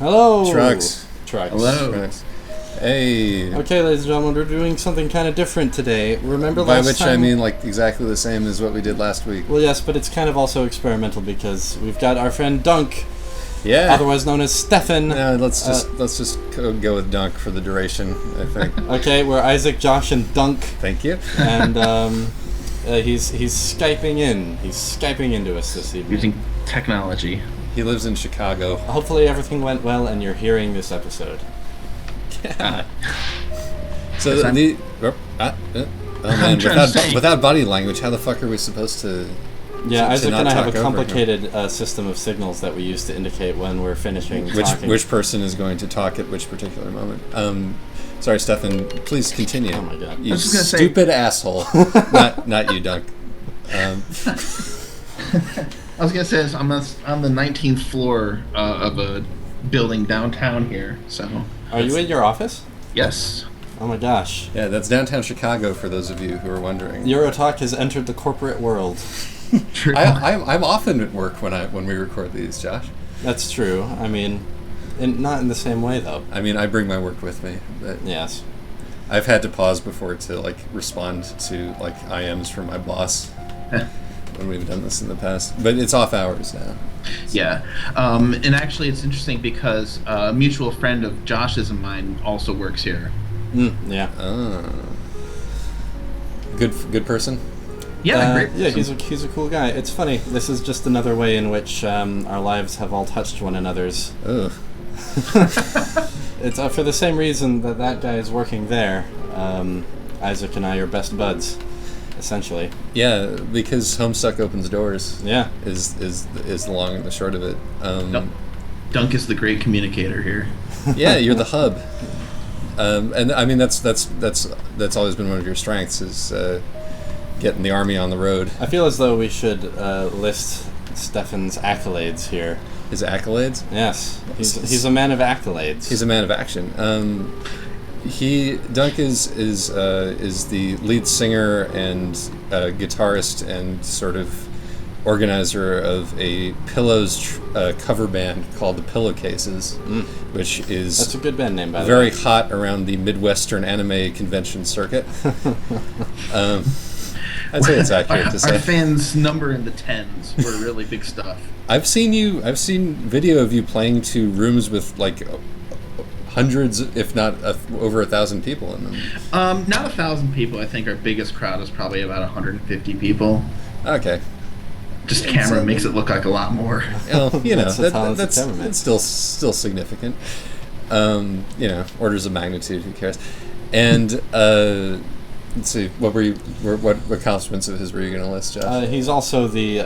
Hello. Trucks. Hello. Trucks. Hey. Okay, ladies and gentlemen, we're doing something kind of different today. Remember By last which time? I mean like exactly the same as what we did last week. Well, yes, but it's kind of also experimental because we've got our friend Dunk, otherwise known as Stefan. Yeah, let's just go with Dunk for the duration, I think. Okay, we're Isaac, Josh, and Dunk. Thank you. And he's Skyping in. He's Skyping into us this evening. Using technology. He lives in Chicago. Hopefully everything went well and you're hearing this episode. Yeah. So without body language, how the fuck are we supposed to? Yeah, Isaac and I have a talk over complicated system of signals that we use to indicate when we're finishing talking. Which person is going to talk at which particular moment? Sorry, Stefan. Please continue. Oh my god! You stupid asshole. not you, Dunk. I was gonna say I'm on the 19th floor of a building downtown here. So. Are you in your office? Yes. Oh my gosh. Yeah, that's downtown Chicago for those of you who are wondering. Eurotalk has entered the corporate world. True. I'm often at work when we record these, Josh. That's true. I mean, not in the same way though. I mean, I bring my work with me. But yes. I've had to pause before to respond to IMs from my boss when we've done this in the past. But it's off hours now. Yeah, and actually it's interesting because a mutual friend of Josh's and mine also works here. Yeah. Good person? Yeah, great person. Yeah, he's a cool guy. It's funny. This is just another way in which our lives have all touched one another's. Ugh. It's for the same reason that guy is working there. Isaac and I are best buds. Essentially. Yeah, because Homestuck opens doors. Yeah, is the long and the short of it. Dunk is the great communicator here. Yeah, you're the hub, and I mean that's always been one of your strengths is getting the army on the road. I feel as though we should list Stefan's accolades here. His accolades? Yes, he's a man of accolades. He's a man of action. Dunk is the lead singer and guitarist and sort of organizer of a Pillows cover band called the Pillowcases, which is that's a good band name, by the way. Very hot around the Midwestern anime convention circuit. I'd say it's accurate to say. Our fans number in the tens for really big stuff. I've seen video of you playing to rooms with hundreds, if not over 1,000 people in them. Not 1,000 people. I think our biggest crowd is probably about 150 people. Okay. Just camera makes it look like a lot more. Well, that's still significant. Orders of magnitude. Who cares? And let's see. What accomplishments of his were you going to list, Josh? He's also the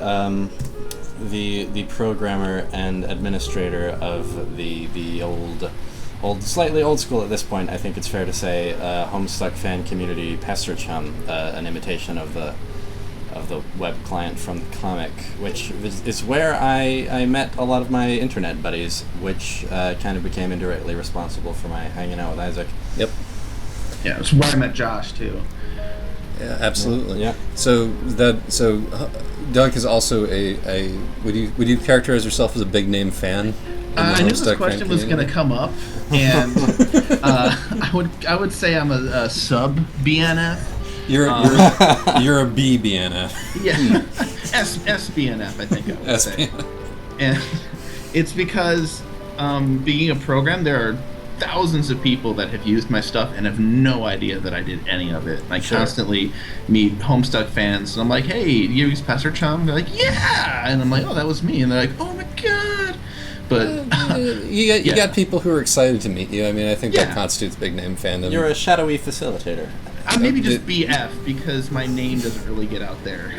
programmer and administrator of the slightly old school at this point, I think it's fair to say, Homestuck fan community Pester Chum, an imitation of the web client from the comic, which is where I met a lot of my internet buddies, which kind of became indirectly responsible for my hanging out with Isaac. Yep. Yeah, it's where I met Josh too. Yeah, absolutely. Yeah. So Dunk is also a would you characterize yourself as a big name fan? I knew this question was going to come up, and I would say I'm a sub BNF. You're a B BNF. Yeah, SBNF I think I would say. And it's because being a program, there are thousands of people that have used my stuff and have no idea that I did any of it. I constantly meet Homestuck fans, and I'm like, "Hey, you use Pester Chum?" They're like, "Yeah," and I'm like, "Oh, that was me," and they're like, "Oh my god." But you got people who are excited to meet you. I mean, I think that constitutes big name fandom. You're a shadowy facilitator. Maybe just BF because my name doesn't really get out there.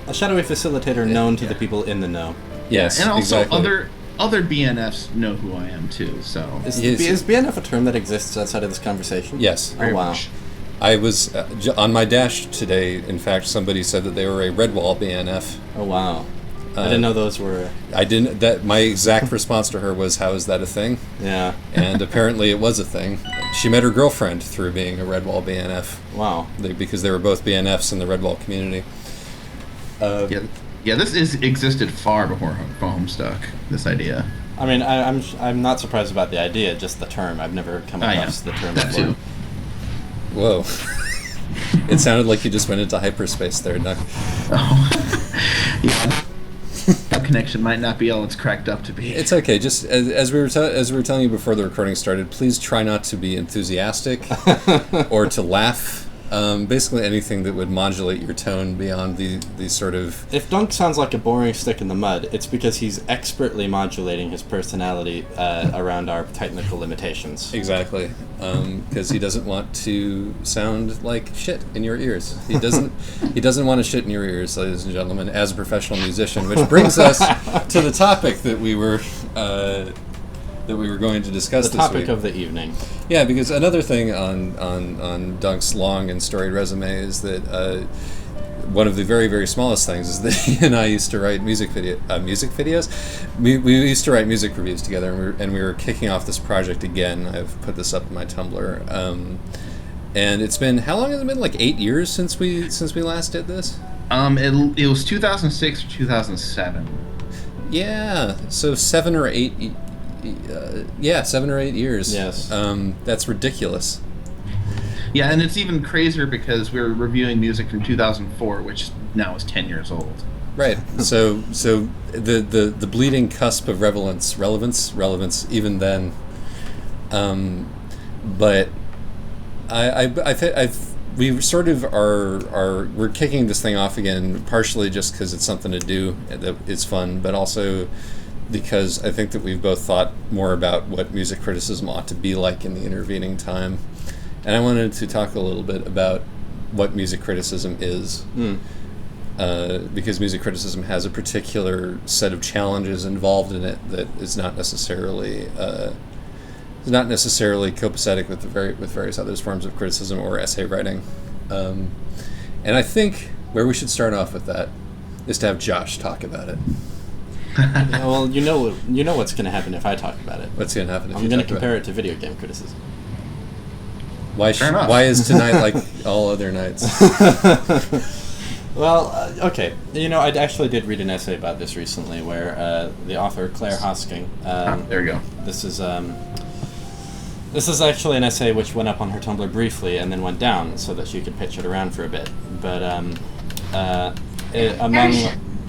A shadowy facilitator known to the people in the know. Yes, and also exactly. other BNFs know who I am too. So is BNF a term that exists outside of this conversation? Yes. Oh wow. Much. I was on my dash today. In fact, somebody said that they were a Redwall BNF. Oh wow. I didn't know those were. I didn't. That my exact response to her was, "How is that a thing?" Yeah. And apparently, it was a thing. She met her girlfriend through being a Redwall BNF. Wow. Because they were both BNFs in the Redwall community. Yeah, this existed far before Homestuck. This idea. I mean, I'm not surprised about the idea, just the term. I've never come across the term that before. too. Whoa. It sounded like you just went into hyperspace there, Nuck. Oh, yeah. That connection might not be all it's cracked up to be. It's okay. Just as we were telling you before the recording started, please try not to be enthusiastic or to laugh. Basically anything that would modulate your tone beyond the sort of... If Dunk sounds like a boring stick in the mud, it's because he's expertly modulating his personality around our technical limitations. Exactly. Because he doesn't want to sound like shit in your ears. He doesn't want to shit in your ears, ladies and gentlemen, as a professional musician, which brings us to the topic that we were going to discuss this week. The topic of the evening. Yeah, because another thing on Dunk's long and storied resume is that one of the very, very smallest things is that he and I used to write music videos. We used to write music reviews together, and we were kicking off this project again. I've put this up in my Tumblr, and it's been, how long has it been? Like 8 years since we last did this. It was 2006 or 2007. Yeah, so 7 or 8. 7 or 8 years. Yes. That's ridiculous. Yeah, and it's even crazier because we're reviewing music from 2004, which now is 10 years old. Right. So the bleeding cusp of relevance, even then. But we sort of we're kicking this thing off again, partially just because it's something to do that is fun, but also because I think that we've both thought more about what music criticism ought to be like in the intervening time. And I wanted to talk a little bit about what music criticism is. Because music criticism has a particular set of challenges involved in it that is not necessarily copacetic with various other forms of criticism or essay writing. And I think where we should start off with that is to have Josh talk about it. Yeah, well, you know what's going to happen if I talk about it. What's going to happen if I'm going to compare it to video game criticism. Why is tonight like all other nights? Well, okay. I actually did read an essay about this recently where the author, Claire Hosking... there you go. This is actually an essay which went up on her Tumblr briefly and then went down so that she could pitch it around for a bit. But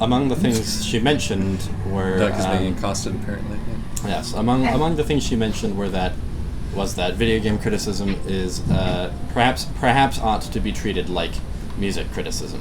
among the things she mentioned were... Doug is being accosted, apparently. Yeah. Yes, among the things she mentioned was that video game criticism is perhaps ought to be treated like music criticism,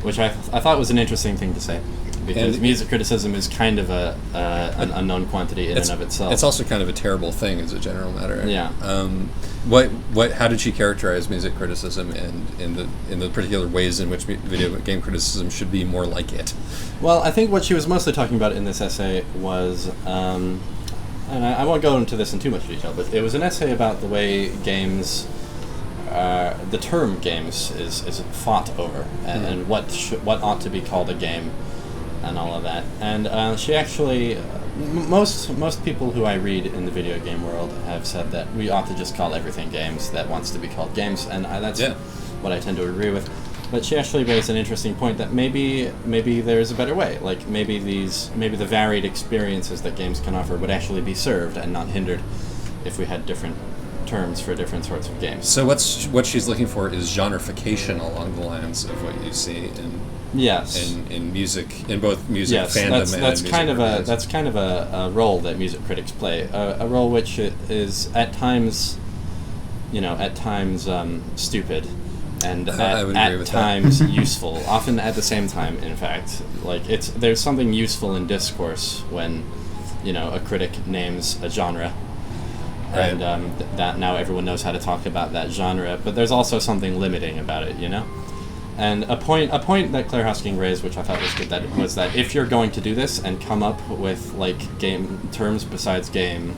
which I thought was an interesting thing to say, because music criticism is kind of an unknown quantity in and of itself. It's also kind of a terrible thing as a general matter. Yeah. How did she characterize music criticism and in the particular ways in which video game criticism should be more like it? Well, I think what she was mostly talking about in this essay was, and I won't go into this in too much detail, but it was an essay about the way games, the term games is fought over, and what ought to be called a game, and all of that. And she actually, most people who I read in the video game world have said that we ought to just call everything games that wants to be called games, and that's what I tend to agree with. But she actually raised an interesting point that maybe there's a better way. Like maybe the varied experiences that games can offer would actually be served and not hindered if we had different terms for different sorts of games. So what she's looking for is genreification along the lines of what you see in music, in both music fandom and music reviews. That's kind of a role that music critics play, a role which is at times stupid. And at times useful, often at the same time. In fact, there's something useful in discourse when, a critic names a genre, right. And that now everyone knows how to talk about that genre. But there's also something limiting about it, And a point that Claire Hosking raised, which I thought was good, was that if you're going to do this and come up with game terms besides game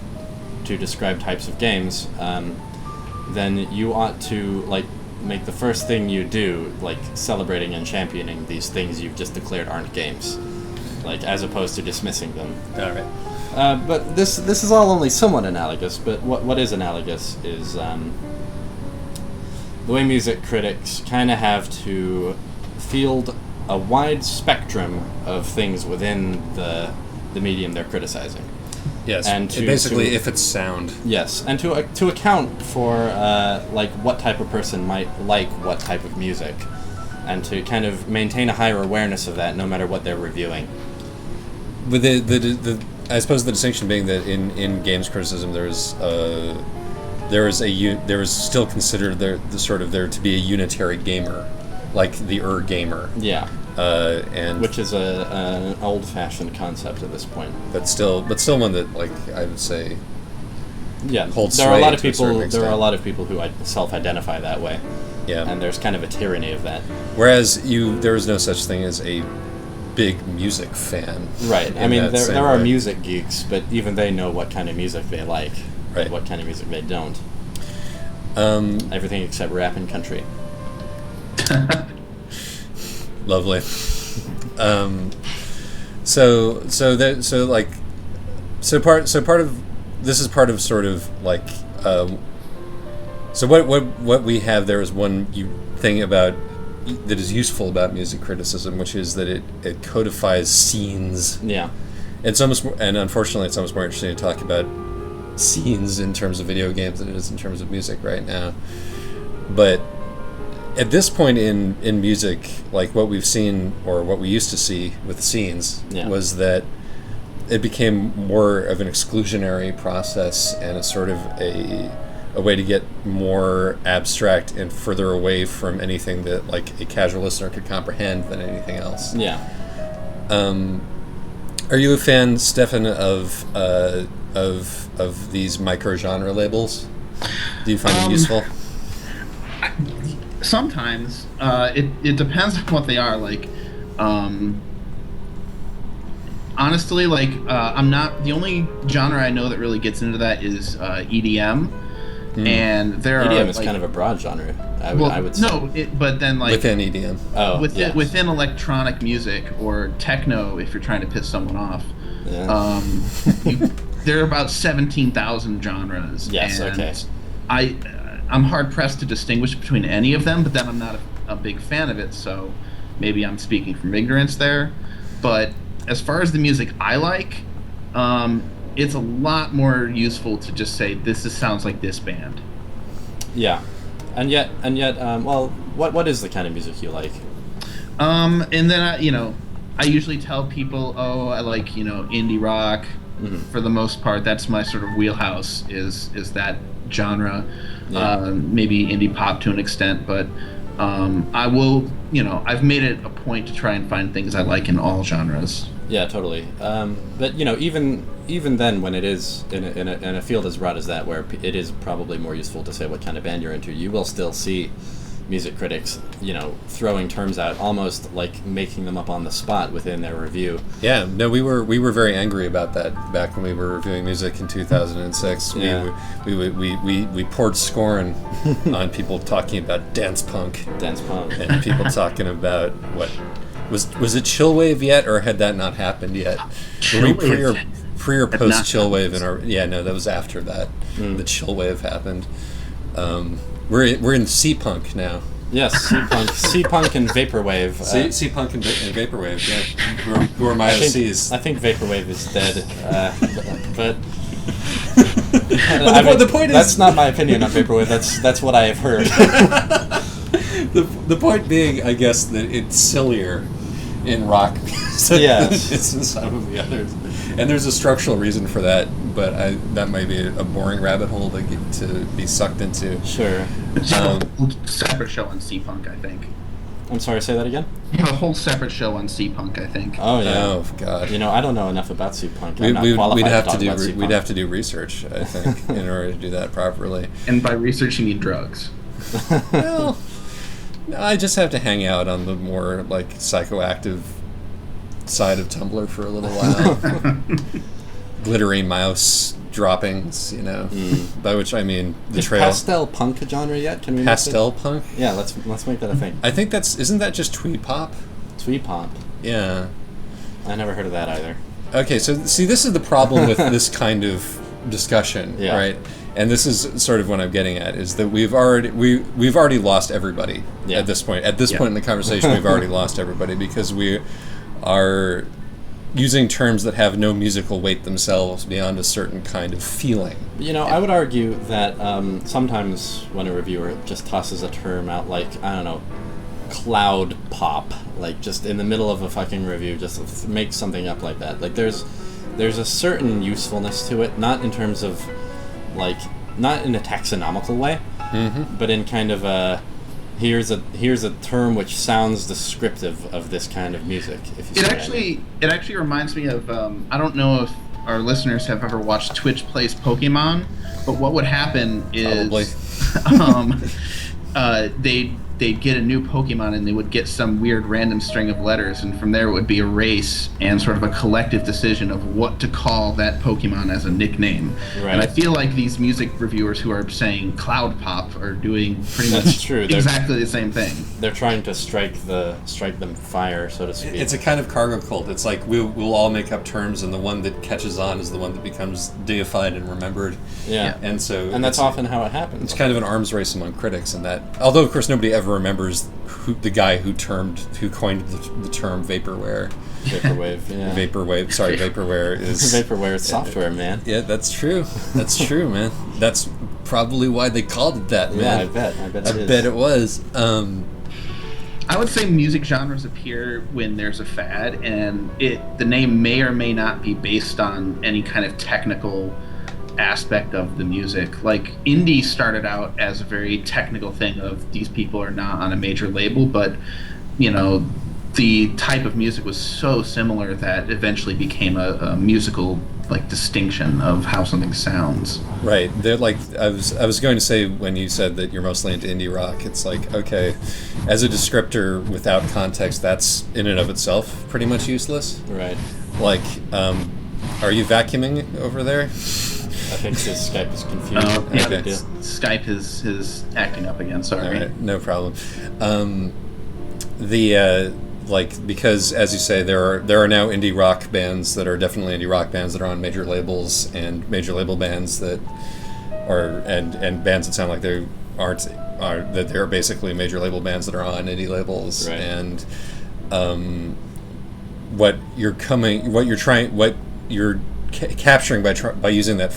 to describe types of games, then you ought to make the first thing you do, celebrating and championing these things you've just declared aren't games, as opposed to dismissing them. All right. But this is all only somewhat analogous. But what is analogous is the way music critics kind of have to field a wide spectrum of things within the medium they're criticizing. Yes, and basically if it's sound. Yes, and to account for like what type of person might like what type of music, and to kind of maintain a higher awareness of that, no matter what they're reviewing. But the I suppose the distinction being that in games criticism there is still considered there to be a unitary gamer, like the gamer. Yeah. And which is an old-fashioned concept at this point. But still one that, like, I would say, holds there are sway a lot of to a certain people. extent. There are a lot of people who self-identify that way. Yeah. And there's kind of a tyranny of that. Whereas there is no such thing as a big music fan. Right. I mean, there are music geeks, but even they know what kind of music they like, right, and what kind of music they don't. Everything except rap and country. Lovely. Part of sort of like so what we have there is one thing about that is useful about music criticism, which is that it codifies scenes. Yeah. It's almost and unfortunately it's almost more interesting to talk about scenes in terms of video games than it is in terms of music right now. But at this point in music, like what we've seen or what we used to see with scenes was that it became more of an exclusionary process and a sort of a way to get more abstract and further away from anything that like a casual listener could comprehend than anything else. Yeah. Are you a fan, Stefan, of these micro-genre labels? Do you find them useful? Sometimes. It depends on what they are. Like, honestly, like, I'm not... The only genre I know that really gets into that is EDM. And there EDM are, is like, kind of a broad genre, I would say. No, but then, like... Within EDM. Oh, within electronic music or techno, if you're trying to piss someone off. Yeah. There are about 17,000 genres. Yes, and okay. I'm hard-pressed to distinguish between any of them, but then I'm not a big fan of it, so maybe I'm speaking from ignorance there. But as far as the music I like, it's a lot more useful to just say, sounds like this band. Yeah. And yet, well, what is the kind of music you like? And then I usually tell people, I like, indie rock. Mm-hmm. For the most part, that's my sort of wheelhouse is that genre. Yeah. Maybe indie pop to an extent, but I will, I've made it a point to try and find things I like in all genres. Yeah, totally. But even then, when it is in a field as broad as that, where it is probably more useful to say what kind of band you're into, you will still see music critics, throwing terms out, almost like making them up on the spot within their review. Yeah, no, we were very angry about that back when we were reviewing music in 2006. Yeah. We poured scorn on people talking about dance punk, and people talking about what was it chillwave yet, or had that not happened yet? Were we pre or post chillwave in our? Yeah, no, that was after that. The chillwave happened. We're in C-punk now. Yes, C-punk and vaporwave. C-punk and vaporwave. Yeah, who are my OCs? I think vaporwave is dead. But the point is, that's not my opinion on vaporwave. That's what I have heard. The point being, I guess, that it's sillier in rock than it's in some of the others. And there's a structural reason for that, but that might be a boring rabbit hole to be sucked into. Sure. It's a whole separate show on C-Punk, I think. I'm sorry, say that again? You have a whole separate show on C-Punk, I think. Oh, yeah. Oh, God. I don't know enough about C-Punk. I'm not qualified to talk about C-Punk. We'd have to do research, I think, in order to do that properly. And by research, you mean drugs. Well, I just have to hang out on the more, like, psychoactive side of Tumblr for a little while. Glittery mouse droppings, by which I mean the trail. Is pastel punk a genre yet? Can we pastel punk? Yeah, let's make that a thing. I think isn't that just twee pop? Twee pop. Yeah. I never heard of that either. Okay, so see, this is the problem with this kind of discussion, right? And this is sort of what I'm getting at, is that we've already lost everybody at this point. At this point in the conversation, we've already lost everybody because using terms that have no musical weight themselves beyond a certain kind of feeling. I would argue that sometimes when a reviewer just tosses a term out like, I don't know, cloud pop, like just in the middle of a fucking review, just make something up like that. Like there's a certain usefulness to it, not in terms of like, not in a taxonomical way, but in kind of a here's a term which sounds descriptive of this kind of music. If you it actually reminds me of I don't know if our listeners have ever watched Twitch Plays Pokemon, but what would happen is they'd get a new Pokemon and they would get some weird random string of letters, and from there it would be a race and sort of a collective decision of what to call that Pokemon as a nickname. Right. And I feel like these music reviewers who are saying cloud pop are doing pretty much exactly the same thing. They're trying to strike them fire, so to speak. It's a kind of cargo cult. It's like we'll all make up terms, and the one that catches on is the one that becoins deified and remembered. Yeah. And that's often how it happens. It's kind of an arms race among critics, and that, although of course nobody ever remembers the guy who coined the term vaporware. Vaporwave, yeah. Vaporware is... Vaporware is software, man. Yeah, that's true. That's true, man. That's probably why they called it that, man. Yeah, I bet it was. I would say music genres appear when there's a fad, and the name may or may not be based on any kind of technical aspect of the music. Like indie started out as a very technical thing of these people are not on a major label, but the type of music was so similar that eventually became a musical like distinction of how something sounds. Right. They're like, I was going to say when you said that you're mostly into indie rock, it's like, okay, as a descriptor without context, that's in and of itself pretty much useless. Right. Like, are you vacuuming over there? I think his Skype is confused. Okay. Skype is acting up again. Sorry. All right, no problem. Because as you say, there are now indie rock bands that are definitely indie rock bands that are on major labels, and major label bands that are and bands that sound like they that they're basically major label bands that are on indie labels. Right. And what you're capturing by using that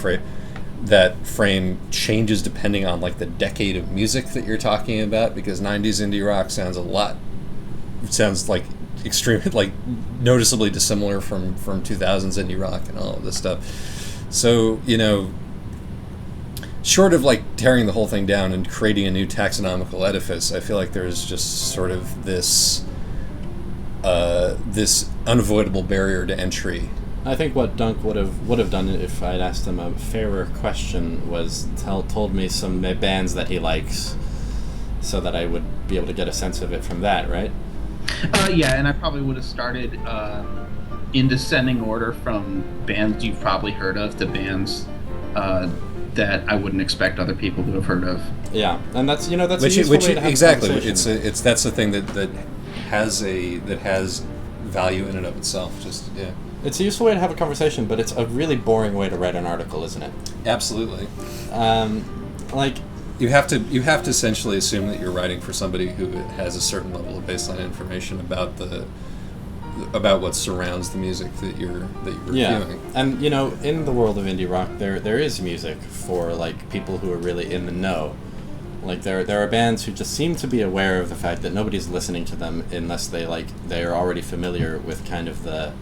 frame changes depending on like the decade of music that you're talking about, because 90s indie rock sounds like extremely, like noticeably dissimilar from 2000s indie rock and all of this stuff. So short of like tearing the whole thing down and creating a new taxonomical edifice, I feel like there's just sort of this unavoidable barrier to entry. I think what Dunk would have done if I'd asked him a fairer question was told me some bands that he likes, so that I would be able to get a sense of it from that, right? Yeah, and I probably would have started in descending order from bands you've probably heard of to bands that I wouldn't expect other people to have heard of. Yeah, and that's a useful way to have exactly. a conversation. That's the thing that has value in and of itself. Just yeah. It's a useful way to have a conversation, but it's a really boring way to write an article, isn't it? Absolutely. Like you have to essentially assume that you're writing for somebody who has a certain level of baseline information about what surrounds the music that you're reviewing. And in the world of indie rock, there is music for like people who are really in the know. Like there are bands who just seem to be aware of the fact that nobody's listening to them unless they are already familiar with kind of the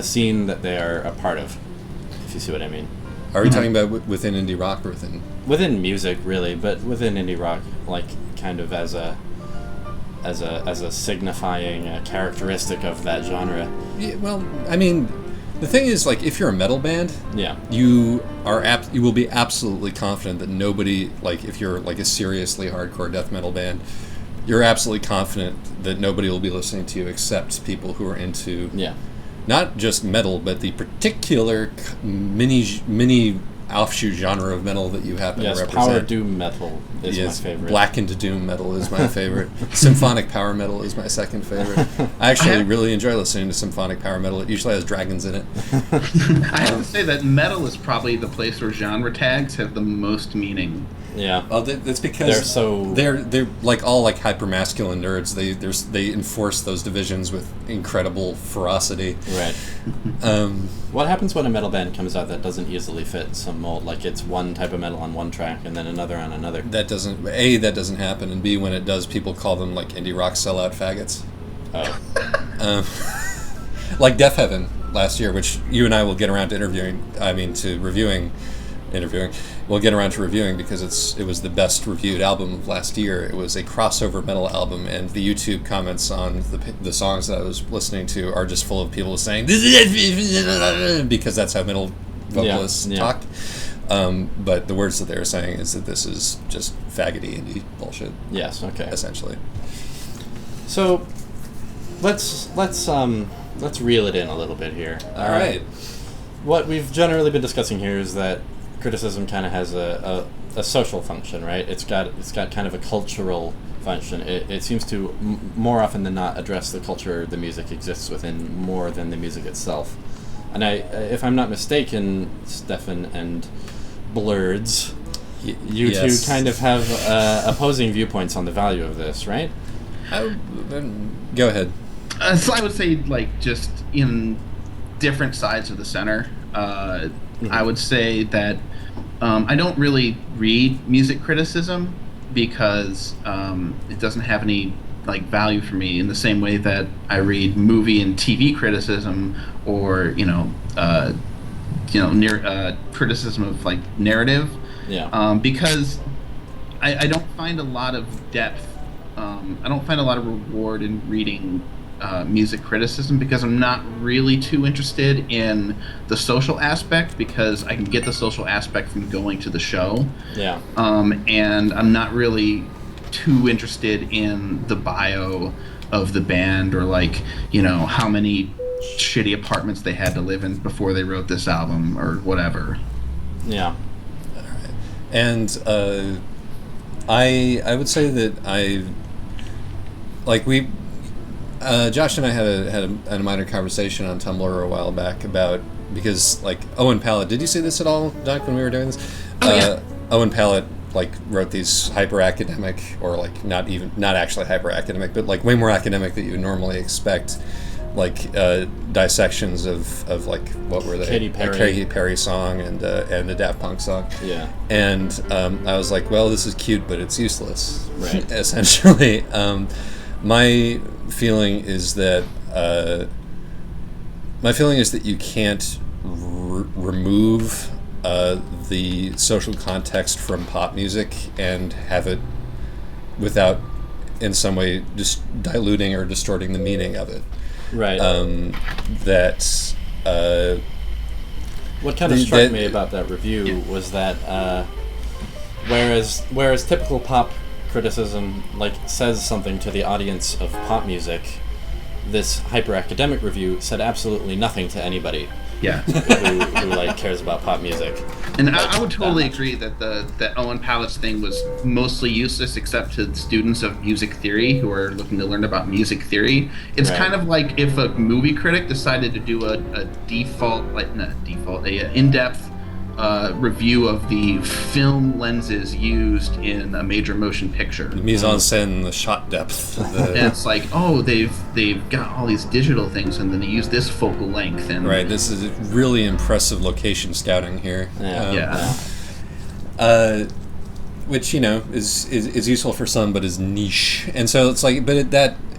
scene that they are a part of, if you see what I mean. Are we talking about within indie rock or within music, really, but within indie rock, like kind of as a signifying characteristic of that genre? Yeah, well, I mean, the thing is, like, if you're a metal band, yeah, you will be absolutely confident that nobody, like, if you're like a seriously hardcore death metal band, you're absolutely confident that nobody will be listening to you except people who are into not just metal, but the particular mini offshoot genre of metal that you happen Yes, to represent. power doom metal is my favorite. Blackened doom metal is my favorite. Symphonic power metal is my second favorite. I actually really enjoy listening to symphonic power metal. It usually has dragons in it. I have to say that metal is probably the place where genre tags have the most meaning. Yeah. Well, that's because they're like all like hyper masculine nerds. They enforce those divisions with incredible ferocity. Right. What happens when a metal band comes out that doesn't easily fit some mold? Like it's one type of metal on one track and then another on another. That doesn't happen, and B, when it does, people call them like indie rock sellout faggots. Oh. Like Death Heaven last year, which you and I will get around to reviewing. We'll get around to reviewing because it was the best reviewed album of last year. It was a crossover metal album, and the YouTube comments on the songs that I was listening to are just full of people saying "This is it," because that's how metal vocalists talk. But the words that they were saying is that this is just faggoty indie bullshit. Yes. Okay. Essentially. So, let's reel it in a little bit here. All right. What we've generally been discussing here is that criticism kind of has a social function, right? It's got kind of a cultural function. It seems to more often than not address the culture the music exists within more than the music itself. And if I'm not mistaken, Stefan and Blurds, you two kind of have opposing viewpoints on the value of this, right? Go ahead. So I would say, like, just in different sides of the center. I would say that I don't really read music criticism because it doesn't have any like value for me in the same way that I read movie and TV criticism or criticism of like narrative. Yeah. Because I don't find a lot of depth. I don't find a lot of reward in reading music criticism because I'm not really too interested in the social aspect because I can get the social aspect from going to the show. Yeah. And I'm not really too interested in the bio of the band or like, how many shitty apartments they had to live in before they wrote this album or whatever. Yeah. All right. And I would say that Josh and I had a minor conversation on Tumblr a while back about because like Owen Pallett. Did you see this at all, Doc, when we were doing this? Oh, yeah. Owen Pallett like wrote these hyper academic or like not actually hyper academic, but like way more academic than you would normally expect, like dissections of like what were they? Katy Perry song and a Daft Punk song. Yeah. And I was like, well, this is cute, but it's useless. Right. Essentially. My feeling is that you can't remove the social context from pop music and have it without in some way just diluting or distorting the meaning of it. Right. What kind of struck me about that review was that whereas typical pop criticism like says something to the audience of pop music, this hyper academic review said absolutely nothing to anybody. Yeah. who like cares about pop music. And I would totally agree that Owen Pallett's thing was mostly useless except to students of music theory who are looking to learn about music theory. It's kind of like if a movie critic decided to do an in-depth review of the film lenses used in a major motion picture. The mise en scène, the shot depth. And it's like, oh, they've got all these digital things, and then they use this focal length. And right, this is really impressive location scouting here. Which is useful for some, but is niche. And so it's like, but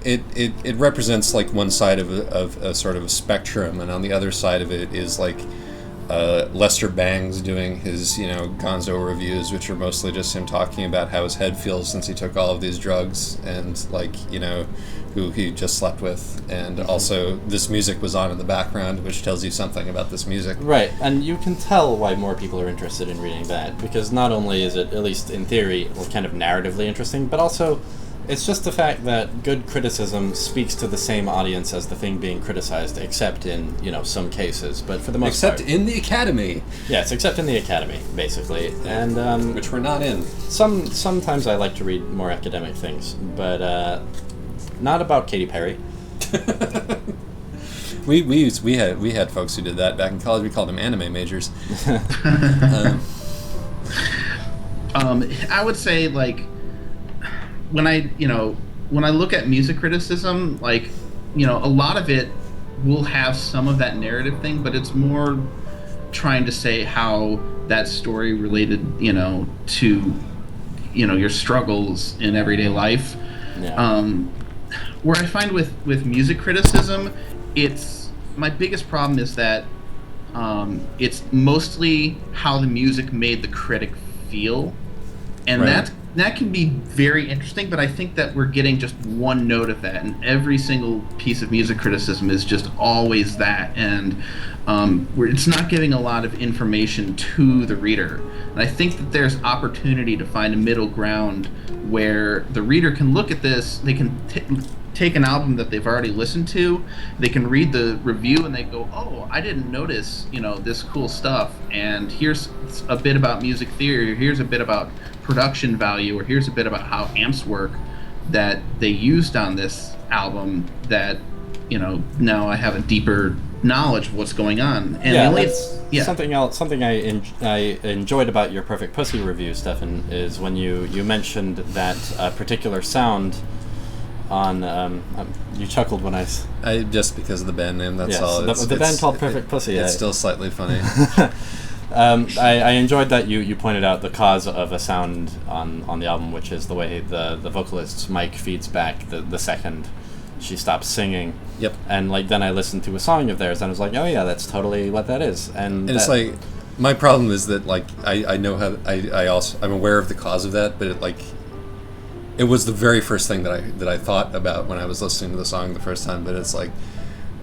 it represents like one side of a sort of a spectrum, and on the other side of it is like. Lester Bangs doing his, Gonzo reviews, which are mostly just him talking about how his head feels since he took all of these drugs and, like, who he just slept with. And also, this music was on in the background, which tells you something about this music. Right, and you can tell why more people are interested in reading that, because not only is it, at least in theory, kind of narratively interesting, but also It's just the fact that good criticism speaks to the same audience as the thing being criticized, except in, some cases. But for the most part... Except in the Academy. Yes, except in the Academy, basically. And which we're not in. Sometimes I like to read more academic things, but not about Katy Perry. We had folks who did that back in college. We called them anime majors. I would say, like, when I look at music criticism, like, a lot of it will have some of that narrative thing, but it's more trying to say how that story related, to, your struggles in everyday life. Yeah. Where I find with music criticism, my biggest problem is that it's mostly how the music made the critic feel, and Right. that can be very interesting, but I think that we're getting just one note of that, and every single piece of music criticism is just always that, and it's not giving a lot of information to the reader. And I think that there's opportunity to find a middle ground where the reader can look at this, they can take an album that they've already listened to, they can read the review and they go, oh, I didn't notice, this cool stuff, and here's a bit about music theory, or here's a bit about production value, or here's a bit about how amps work that they used on this album that, now I have a deeper knowledge of what's going on. And something I enjoyed about your Perfect Pussy review, Stefan, is when you mentioned that particular sound on you chuckled when I just because of the band name, that's yes, all. The band called Perfect Pussy. It's still slightly funny. I enjoyed that you pointed out the cause of a sound on the album, which is the way the vocalist's mic feeds back the second she stops singing. Yep. And then I listened to a song of theirs and I was like, oh yeah, that's totally what that is. And it's like, my problem is that, like, I know how I'm aware of the cause of that, but it was the very first thing that I thought about when I was listening to the song the first time. But it's like,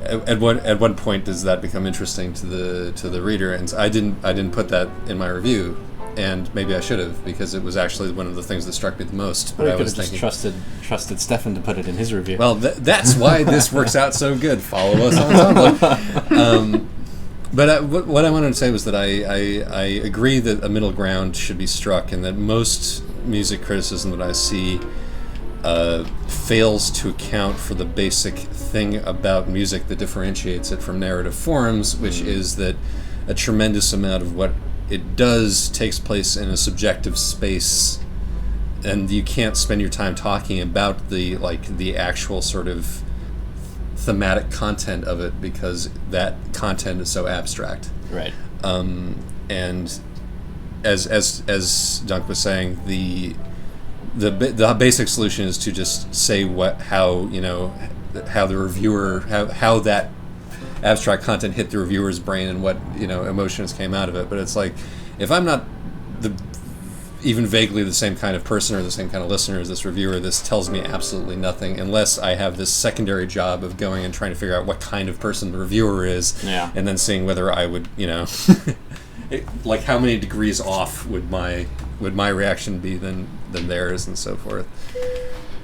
at what point does that become interesting to the reader? And I didn't put that in my review, and maybe I should have, because it was actually one of the things that struck me the most. But I was thinking, just trusted Stefan to put it in his review. Well, that's why this works out so good. Follow us on Tumblr. But what I wanted to say was that I agree that a middle ground should be struck, and that most music criticism that I see fails to account for the basic thing about music that differentiates it from narrative forms, which is that a tremendous amount of what it does takes place in a subjective space, and you can't spend your time talking about the actual sort of thematic content of it, because that content is so abstract. Right. And as Dunk was saying, the basic solution is to just say how the reviewer, how that abstract content hit the reviewer's brain and what emotions came out of it. But it's like, if I'm not even vaguely the same kind of person or the same kind of listener as this reviewer, this tells me absolutely nothing, unless I have this secondary job of going and trying to figure out what kind of person the reviewer is, and then seeing whether I would, like, how many degrees off would my reaction be than theirs, and so forth.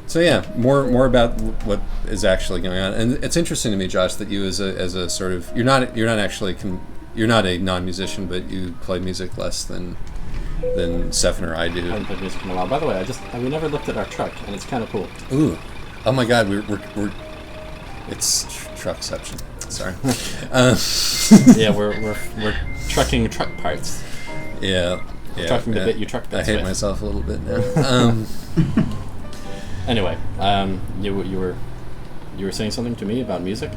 So yeah, more about what is actually going on. And it's interesting to me, Josh, that you as a sort of, you're not a non-musician, but you play music less than Stefan or I do. I haven't played music in a while. By the way, we never looked at our truck, and it's kind of cool. Ooh, oh my God, we're it's truckception. Sorry. Yeah, we're trucking truck parts. Yeah. Trucking the bit you truck bits I hate with. myself a little bit now. Anyway, you were saying something to me about music?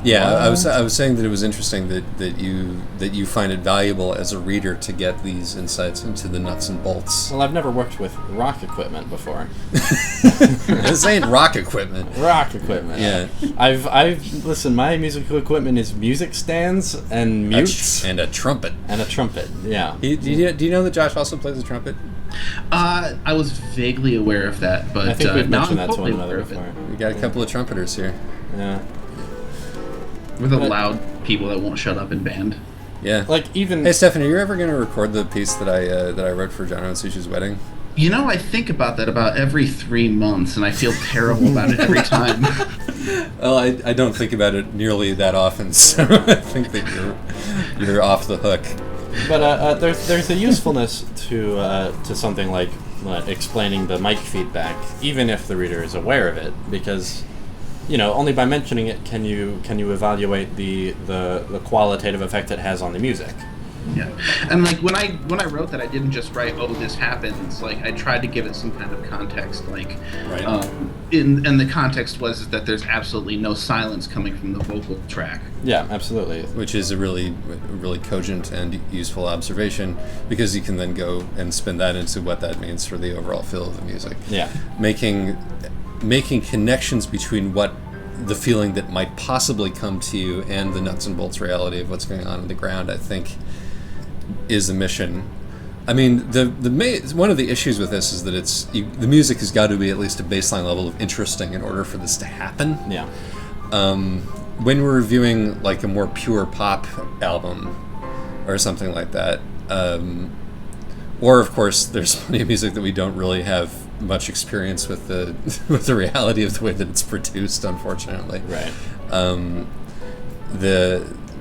Yeah, I was saying that it was interesting that you find it valuable as a reader to get these insights into the nuts and bolts. Well, I've never worked with rock equipment before. This ain't rock equipment. Rock equipment. Yeah. I've listen. My musical equipment is music stands and mutes and a trumpet. Yeah. Do you know that Josh also plays the trumpet? I was vaguely aware of that, but I think we've now mentioned I'm that to one totally another aware of it. before. We got a couple of trumpeters here. Yeah. We're the loud people that won't shut up in band. Yeah. Like, even... Hey, Stefan, are you ever going to record the piece that I wrote for John and Sushi's wedding? I think about that about every 3 months, and I feel terrible about it every time. Well, I don't think about it nearly that often, so I think that you're off the hook. But there's a usefulness to something like explaining the mic feedback, even if the reader is aware of it, because only by mentioning it can you evaluate the qualitative effect it has on the music. Yeah, and like when I wrote that, I didn't just write, "Oh, this happens." Like I tried to give it some kind of context. Like, right. And the context was that there's absolutely no silence coming from the vocal track. Yeah, absolutely. Which is a really cogent and useful observation, because you can then go and spin that into what that means for the overall feel of the music. Yeah, making connections between what the feeling that might possibly come to you and the nuts and bolts reality of what's going on the ground, I think, is the mission. I mean, one of the issues with this is that the music has got to be at least a baseline level of interesting in order for this to happen. Yeah. When we're reviewing like a more pure pop album or something like that, or of course, there's plenty of music that we don't really have much experience with the reality of the way that it's produced, unfortunately. Right.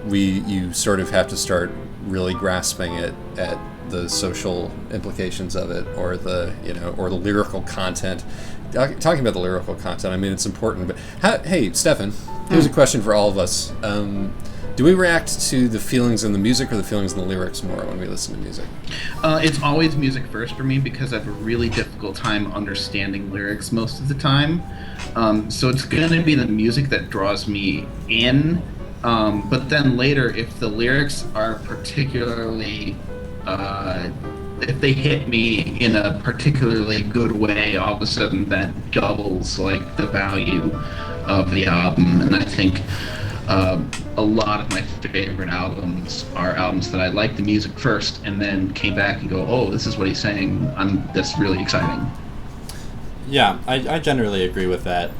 You sort of have to start really grasping it at the social implications of it, or the lyrical content. Talking about the lyrical content, I mean, it's important. But hey, Stefan, here's a question for all of us. Do we react to the feelings in the music or the feelings in the lyrics more when we listen to music? It's always music first for me, because I have a really difficult time understanding lyrics most of the time. So it's going to be the music that draws me in. But then later, if the lyrics are particularly, if they hit me in a particularly good way, all of a sudden that doubles like the value of the album. And I think a lot of my favorite albums are albums that I liked the music first and then came back and go, oh, this is what he's saying. That's really exciting. Yeah, I generally agree with that.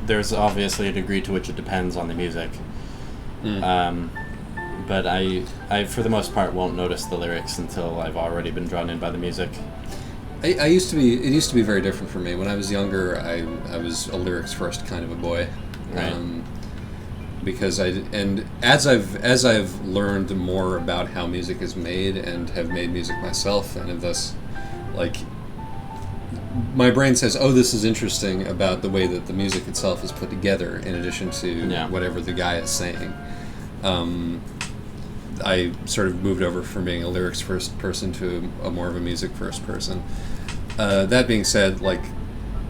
There's obviously a degree to which it depends on the music. But I for the most part won't notice the lyrics until I've already been drawn in by the music. It used to be very different for me. When I was younger, I was a lyrics first kind of a boy. Right. Because as I've learned more about how music is made and have made music myself, and thus, like, my brain says, oh, this is interesting about the way that the music itself is put together, in addition to whatever the guy is saying. I sort of moved over from being a lyrics first person to a more of a music first person. That being said, like,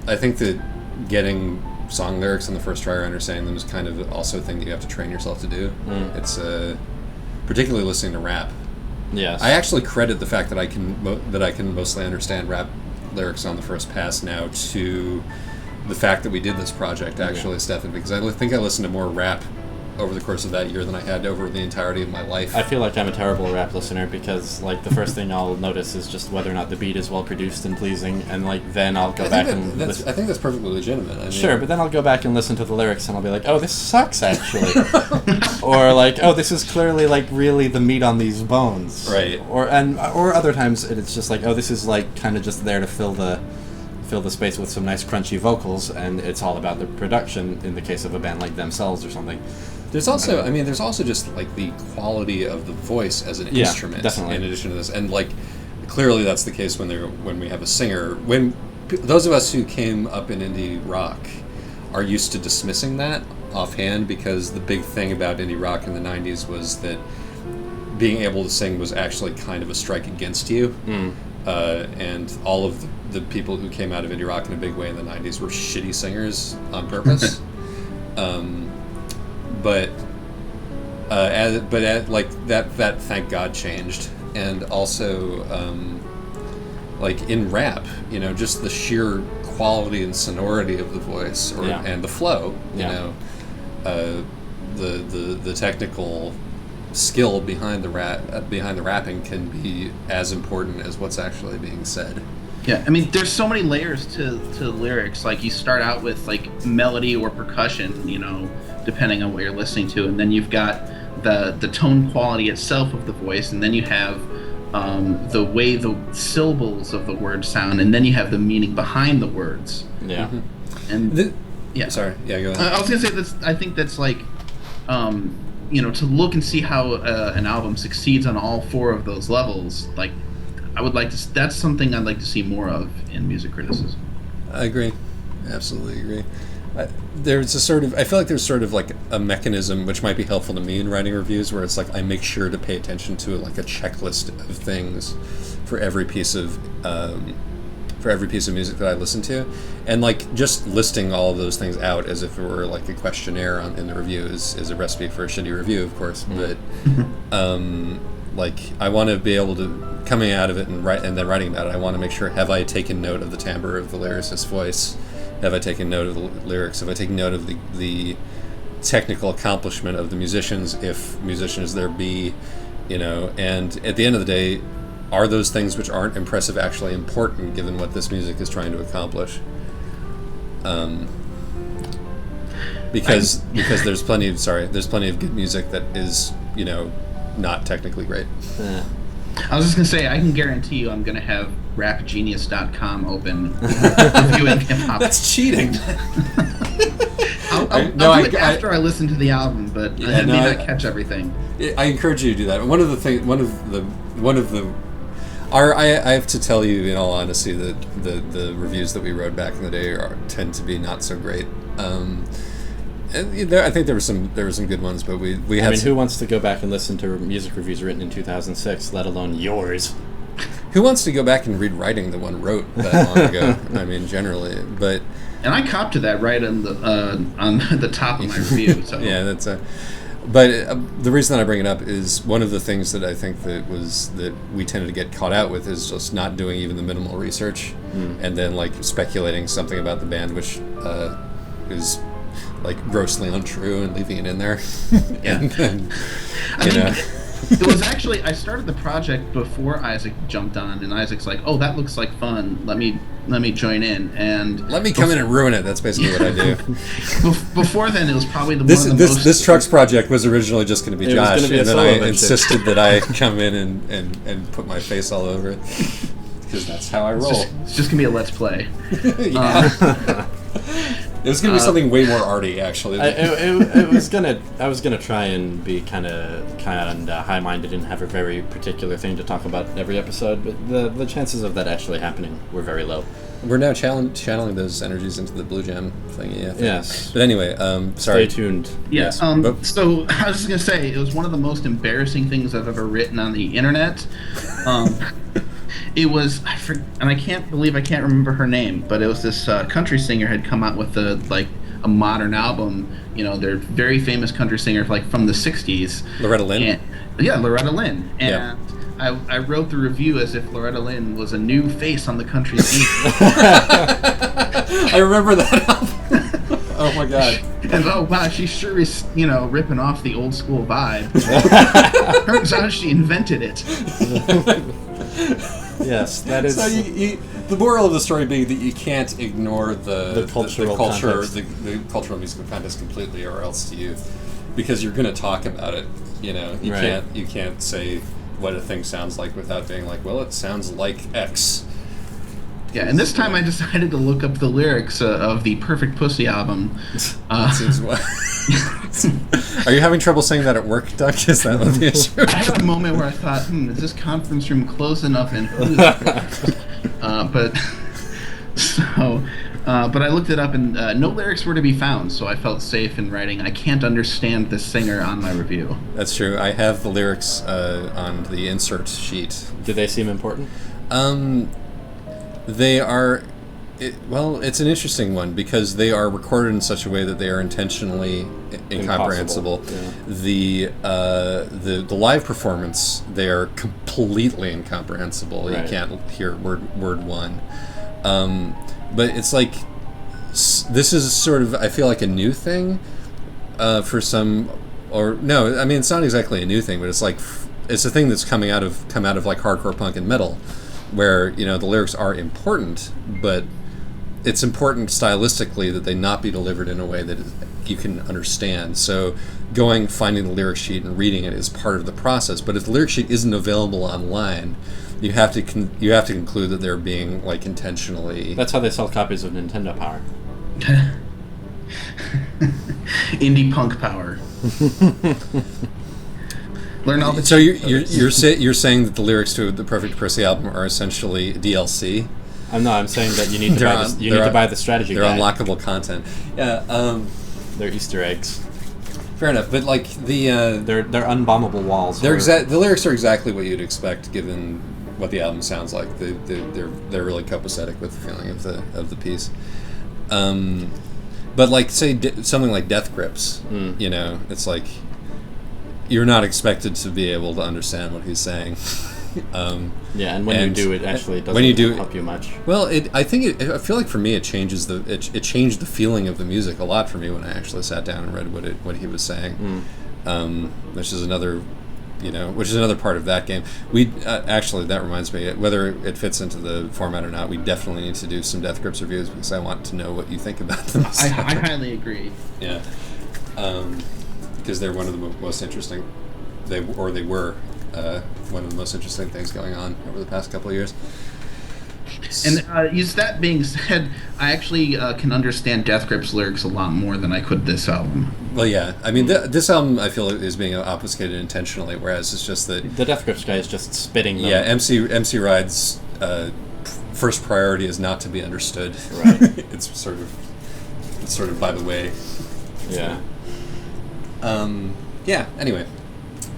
I think that getting song lyrics on the first try or understanding them is kind of also a thing that you have to train yourself to do. It's particularly listening to rap. Yes. I actually credit the fact that I can mostly understand rap lyrics on the first pass now to the fact that we did this project, actually, Stefan, because I think I listened to more rap over the course of that year than I had over the entirety of my life. I feel like I'm a terrible rap listener, because like the first thing I'll notice is just whether or not the beat is well produced and pleasing, and like then I'll go back and listen. I think that's perfectly legitimate. Sure, but then I'll go back and listen to the lyrics and I'll be like, oh, this sucks actually. Or like, oh, this is clearly like really the meat on these bones. Right. Or other times it's just like, oh, this is like kind of just there to fill the space with some nice crunchy vocals, and it's all about the production in the case of a band like Themselves or something. There's also just like the quality of the voice as an instrument, definitely. In addition to this, and like clearly that's the case when we have a singer. When those of us who came up in indie rock are used to dismissing that offhand, because the big thing about indie rock in the 90s was that being able to sing was actually kind of a strike against you. And all of the people who came out of indie rock in a big way in the 90s were shitty singers on purpose. But like that thank God changed, and also like in rap, just the sheer quality and sonority of the voice, and the flow, the technical skill behind the rapping can be as important as what's actually being said. Yeah, I mean, there's so many layers to lyrics. Like, you start out with like melody or percussion, depending on what you're listening to, and then you've got the tone quality itself of the voice, and then you have the way the syllables of the words sound, and then you have the meaning behind the words. Yeah. And yeah. Sorry. Yeah, go ahead. I was gonna say that's. I think that's like, to look and see how an album succeeds on all 4 of those levels. Like, I would like to. That's something I'd like to see more of in music criticism. I agree. Absolutely agree. There's a sort of. I feel like there's sort of like a mechanism which might be helpful to me in writing reviews, where it's like I make sure to pay attention to like a checklist of things for every piece of music that I listen to, and like just listing all of those things out as if it were like a questionnaire in the review is a recipe for a shitty review, of course. But like I want to be able to, coming out of it and then writing about it, I want to make sure, have I taken note of the timbre of the lyricist's voice? Have I taken note of the lyrics? Have I taken note of the technical accomplishment of the musicians, if musicians there be, and at the end of the day, are those things which aren't impressive actually important given what this music is trying to accomplish? Because there's plenty of good music that is, not technically great. I was just going to say, I can guarantee you I'm going to have rapgenius.com open reviewing hip-hop. That's cheating. I'll do it after I listen to the album, but I may not catch everything. I encourage you to do that. I have to tell you, in all honesty, that the reviews that we wrote back in the day tend to be not so great. And I think there were some good ones, but we had. I mean, who wants to go back and listen to music reviews written in 2006, let alone yours? Who wants to go back and read writing that one wrote that long ago? I mean, generally, but. And I copped to that right on the top of my review. So. Yeah, that's a. But the reason that I bring it up is one of the things that I think that we tended to get caught out with is just not doing even the minimal research, and then like speculating something about the band which is like grossly untrue and leaving it in there. Yeah. And then, it was actually, I started the project before Isaac jumped on, and Isaac's like, "Oh, that looks like fun. Let me join in." And let me come in and ruin it. That's basically what I do. Before then, it was probably this Trucks project was originally just going to be Josh, and then I insisted that I come in and put my face all over it, because that's how I roll. It's just gonna be a let's play. It was gonna be something way more arty, actually. I was gonna try and be kind of high-minded and have a very particular thing to talk about every episode, but the chances of that actually happening were very low. We're now channeling those energies into the Blue Jam thing. Yeah. Yes. But anyway, sorry. Stay tuned. Yes. So I was just gonna say, it was one of the most embarrassing things I've ever written on the internet. It was, and I can't believe I can't remember her name, but it was this country singer had come out with a modern album. They're very famous country singer from the 60s. Loretta Lynn? Loretta Lynn. And I wrote the review as if Loretta Lynn was a new face on the country scene. I remember that album. Oh my god. And oh wow, she sure is, ripping off the old school vibe. Turns out she invented it. Yes, that is. So the moral of the story being that you can't ignore the cultural musical context completely, or else because you're going to talk about it. You can't say what a thing sounds like without being like, well, it sounds like X. Yeah, and this time I decided to look up the lyrics of the Perfect Pussy album. Are you having trouble saying that at work, Doug? Is that what the issue? I had a moment where I thought, is this conference room close enough? And but I looked it up, and no lyrics were to be found, so I felt safe in writing, "I can't understand this singer" on my review. That's true. I have the lyrics on the insert sheet. Do they seem important? They are. It's an interesting one because they are recorded in such a way that they are intentionally incomprehensible. Yeah. The live performance, they are completely incomprehensible. Right. You can't hear word one. But it's like this is sort of, I feel like, a new thing for some, or no, I mean it's not exactly a new thing, but it's like it's a thing that's come out of like hardcore punk and metal, where the lyrics are important, but it's important stylistically that they not be delivered in a way that you can understand. So finding the lyric sheet and reading it is part of the process. But if the lyric sheet isn't available online, you have to conclude that they're being like intentionally. That's how they sell copies of Nintendo Power. Indie punk power. Learn all the. So you're saying that the lyrics to the Perfect Percy album are essentially DLC? I'm saying that you need to buy the strategy they're guide. unlockable content. Yeah. They're Easter eggs. Fair enough, but like they're unbombable walls. The lyrics are exactly what you'd expect given what the album sounds like. They're really copacetic with the feeling of the piece. But like say something like Death Grips, you know, it's like you're not expected to be able to understand what he's saying. And when you do, it actually doesn't help you much. Well, I feel like for me it changes it changed the feeling of the music a lot for me when I actually sat down and read what he was saying, which is another part of that game. We actually, that reminds me, whether it fits into the format or not, we definitely need to do some Death Grips reviews because I want to know what you think about them. I highly agree. Yeah, because they're one of the most interesting. They were one of the most interesting things going on over the past couple of years. And that being said, I actually can understand Death Grips lyrics a lot more than I could this album. Well, yeah. I mean, this album, I feel, is being obfuscated intentionally, whereas it's just that... The Death Grips guy is just spitting them. Yeah, MC Ride's first priority is not to be understood. Right. It's sort of by the way. Yeah. Yeah, anyway.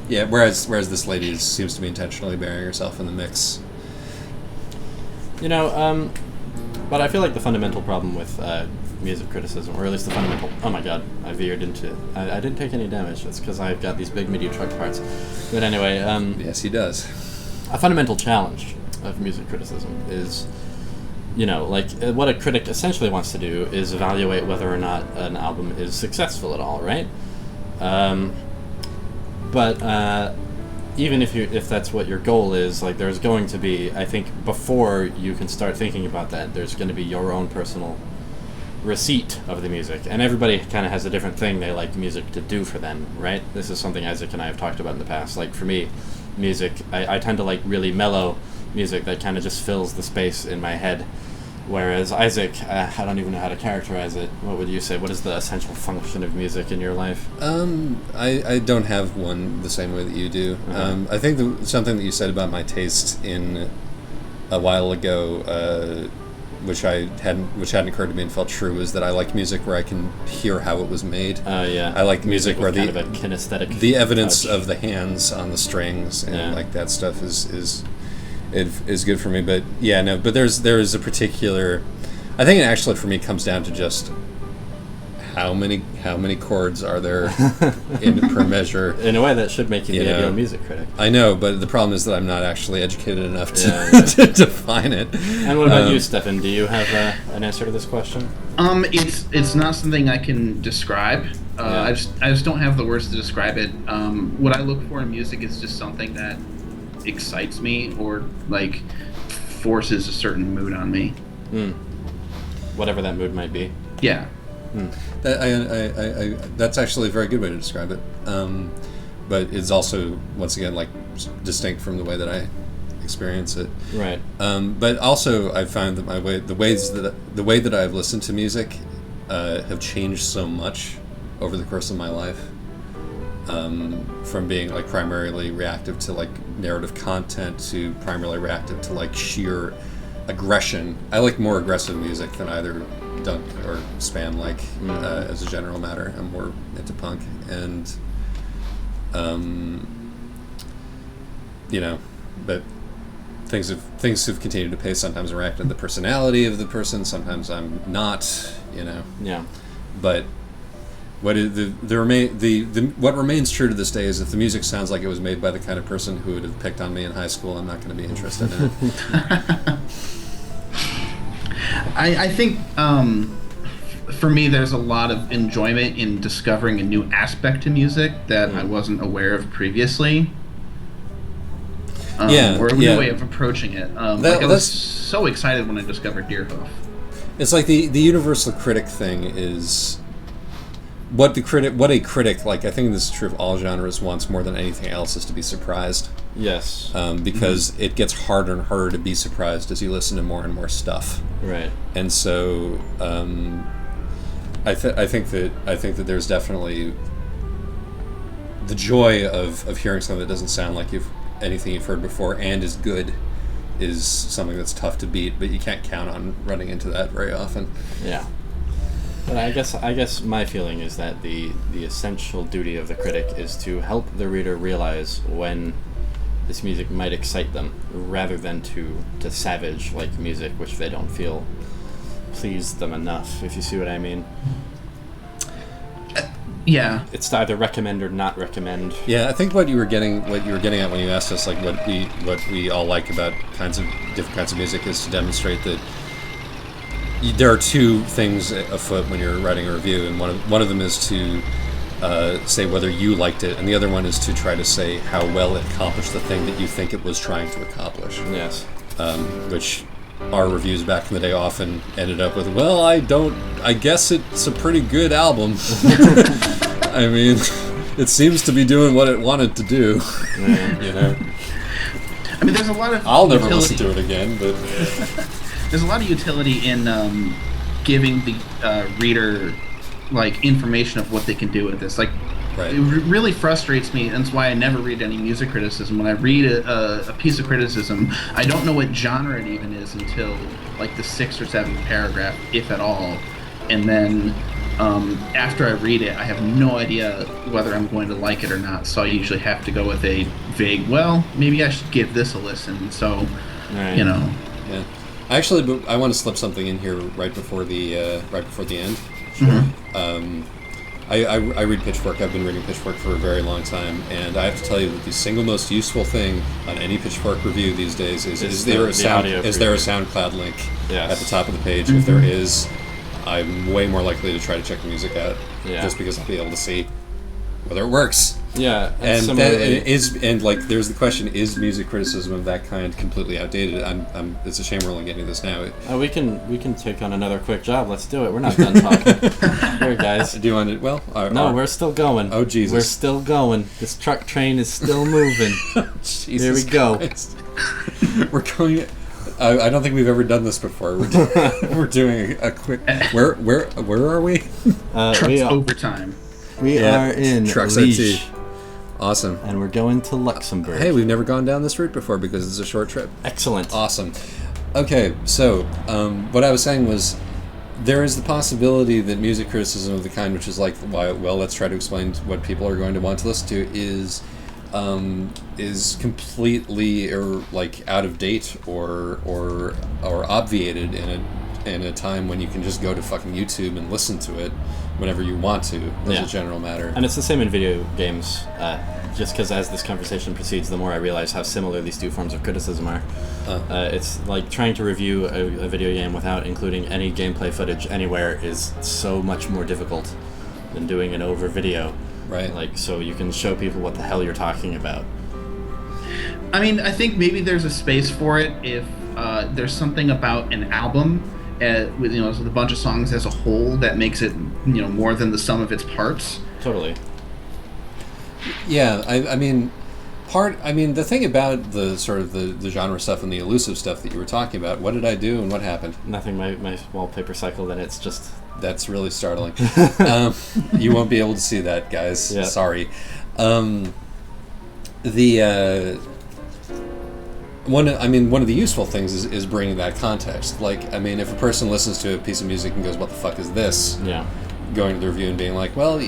Yeah, whereas this lady seems to be intentionally burying herself in the mix. You know, but I feel like the fundamental problem with music criticism, or at least the fundamental... Oh my god, I veered into... I didn't take any damage. That's because I've got these big MIDI truck parts. But anyway... yes, he does. A fundamental challenge of music criticism is, you know, like, what a critic essentially wants to do is evaluate whether or not an album is successful at all, right? But even if that's what your goal is, like, there's going to be, I think, before you can start thinking about that, there's going to be your own personal receipt of the music. And everybody kind of has a different thing they like music to do for them, right? This is something Isaac and I have talked about in the past. Like, for me, music, I tend to like really mellow music that kind of just fills the space in my head. Whereas Isaac, I don't even know how to characterize it. What would you say? What is the essential function of music in your life? I don't have one the same way that you do. I think something that you said about my taste in a while ago, which hadn't occurred to me and felt true, is that I like music where I can hear how it was made. Yeah. I like music where kind of a kinesthetic the evidence touch of the hands on the strings and like that stuff is good for me. But yeah, no, but there is a particular, I think it actually for me comes down to just how many chords are there per measure. In a way that should make you the ideal music critic. I know, but the problem is that I'm not actually educated enough to define it. And what about you, Stefan? Do you have an answer to this question? It's not something I can describe. I just don't have the words to describe it. What I look for in music is just something that excites me or like forces a certain mood on me. Whatever that mood might be. Yeah. That's actually a very good way to describe it. But it's also, once again, like distinct from the way that I experience it. Right. But also, I found that the way that I've listened to music have changed so much over the course of my life. From being like primarily reactive to like narrative content to primarily reactive to like sheer aggression. I like more aggressive music than either Dunk or Spam like as a general matter. I'm more into punk and but things have continued to pace. Sometimes I'm reacting to the personality of the person, sometimes I'm not, Yeah. But what remains true to this day is if the music sounds like it was made by the kind of person who would have picked on me in high school, I'm not going to be interested in it. I think for me there's a lot of enjoyment in discovering a new aspect to music that I wasn't aware of previously. Or a new way of approaching it. I was so excited when I discovered Deerhoof. It's like the universal critic thing is what a critic, like, I think this is true of all genres, wants more than anything else is to be surprised. Yes. Because it gets harder and harder to be surprised as you listen to more and more stuff. Right. And so I think that there's definitely the joy of hearing something that doesn't sound like anything you've heard before and is good is something that's tough to beat, but you can't count on running into that very often. Yeah. But I guess my feeling is that the essential duty of the critic is to help the reader realize when this music might excite them, rather than to savage like music which they don't feel pleased them enough, if you see what I mean. Yeah. It's to either recommend or not recommend. Yeah, I think what you were getting at when you asked us, like, what we all like about different kinds of music is to demonstrate that there are two things afoot when you're writing a review, and one of them is to say whether you liked it, and the other one is to try to say how well it accomplished the thing that you think it was trying to accomplish. Yes. Which our reviews back in the day often ended up with, well, I guess it's a pretty good album. I mean, it seems to be doing what it wanted to do. Yeah. You know? I mean, there's a lot of I'll never utility. listen to it again, but... There's a lot of utility in giving the reader, like, information of what they can do with this. Like, Right. It really frustrates me, and that's why I never read any music criticism. When I read a piece of criticism, I don't know what genre it even is until, like, the 6th or 7th paragraph, if at all. And then after I read it, I have no idea whether I'm going to like it or not. So I usually have to go with a vague, well, maybe I should give this a listen. So, Right. you know. Yeah. Actually, but I want to slip something in here right before the end. Mhm. I read Pitchfork. I've been reading Pitchfork for a very long time, and I have to tell you that the single most useful thing on any Pitchfork review these days is there a SoundCloud link Yes. at the top of the page? If there is, I'm way more likely to try to check the music out, Yeah. just because I'll be able to see whether it works. Yeah, And similarly, like there's the question: is music criticism of that kind completely outdated? It's a shame we're only getting this now. we can take on another quick job. Let's do it. We're not done talking. Here, guys. Do you want it? Well, No, we're still going. Oh, Jesus. We're still going. This truck train is still moving. Jesus Here we go. Christ. We're going. I don't think we've ever done this before. We're doing a quick. Where are we? Trucks overtime. We are in Truck Liège, Satie. Awesome. and we're going to Luxembourg. Hey, we've never gone down this route before because it's a short trip. Excellent. Awesome. Okay, so what I was saying was there is the possibility that music criticism of the kind which is like, well, let's try to explain what people are going to want to listen to is completely out of date or obviated in a time when you can just go to fucking YouTube and listen to it whenever you want to, as a general matter. And it's the same in video games, just because as this conversation proceeds, the more I realize how similar these two forms of criticism are. It's like trying to review a video game without including any gameplay footage anywhere is so much more difficult than doing it over video. Right. Like, so you can show people what the hell you're talking about. I mean, I think maybe there's a space for it if there's something about an album with with a bunch of songs as a whole that makes it more than the sum of its parts. Totally. Yeah, I mean, the thing about the sort of the genre stuff and the elusive stuff that you were talking about, what did I do and what happened? Nothing. My wallpaper cycled, and it's just... That's really startling. You won't be able to see that, guys. Yeah. Sorry. One of the useful things is bringing that context. Like, I mean, if a person listens to a piece of music and goes, "What the fuck is this?" Yeah. Going to the review and being like, "Well,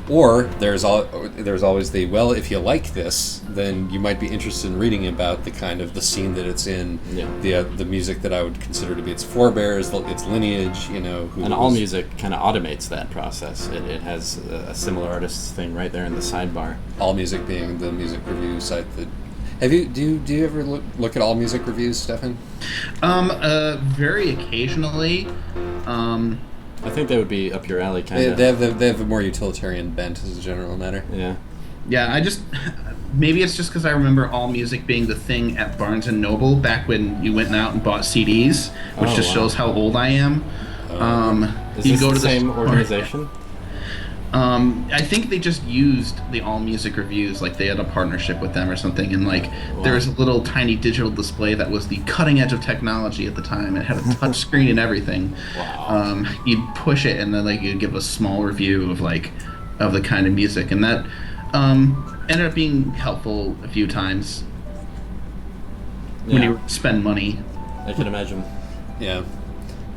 or there's always the, well, if you like this, then you might be interested in reading about the kind of the scene that it's in, the music that I would consider to be its forebears, its lineage, And all music kind of automates that process. It has a similar artists thing right there in the sidebar. All Music being the music review site that. Do you ever look at All Music reviews, Stefan? Very occasionally. I think that would be up your alley, kind of. They have a more utilitarian bent as a general matter. Yeah. Yeah, maybe it's just because I remember All Music being the thing at Barnes and Noble back when you went out and bought CDs, which just shows how old I am. Is You this go the to the same store. organization? I think they just used the All Music reviews, like they had a partnership with them or something, and like there was a little tiny digital display that was the cutting edge of technology at the time. It had a touch screen and everything. Wow. You'd push it, and then like you'd give a small review of the kind of music, and that ended up being helpful a few times when you spend money. I can imagine. Yeah.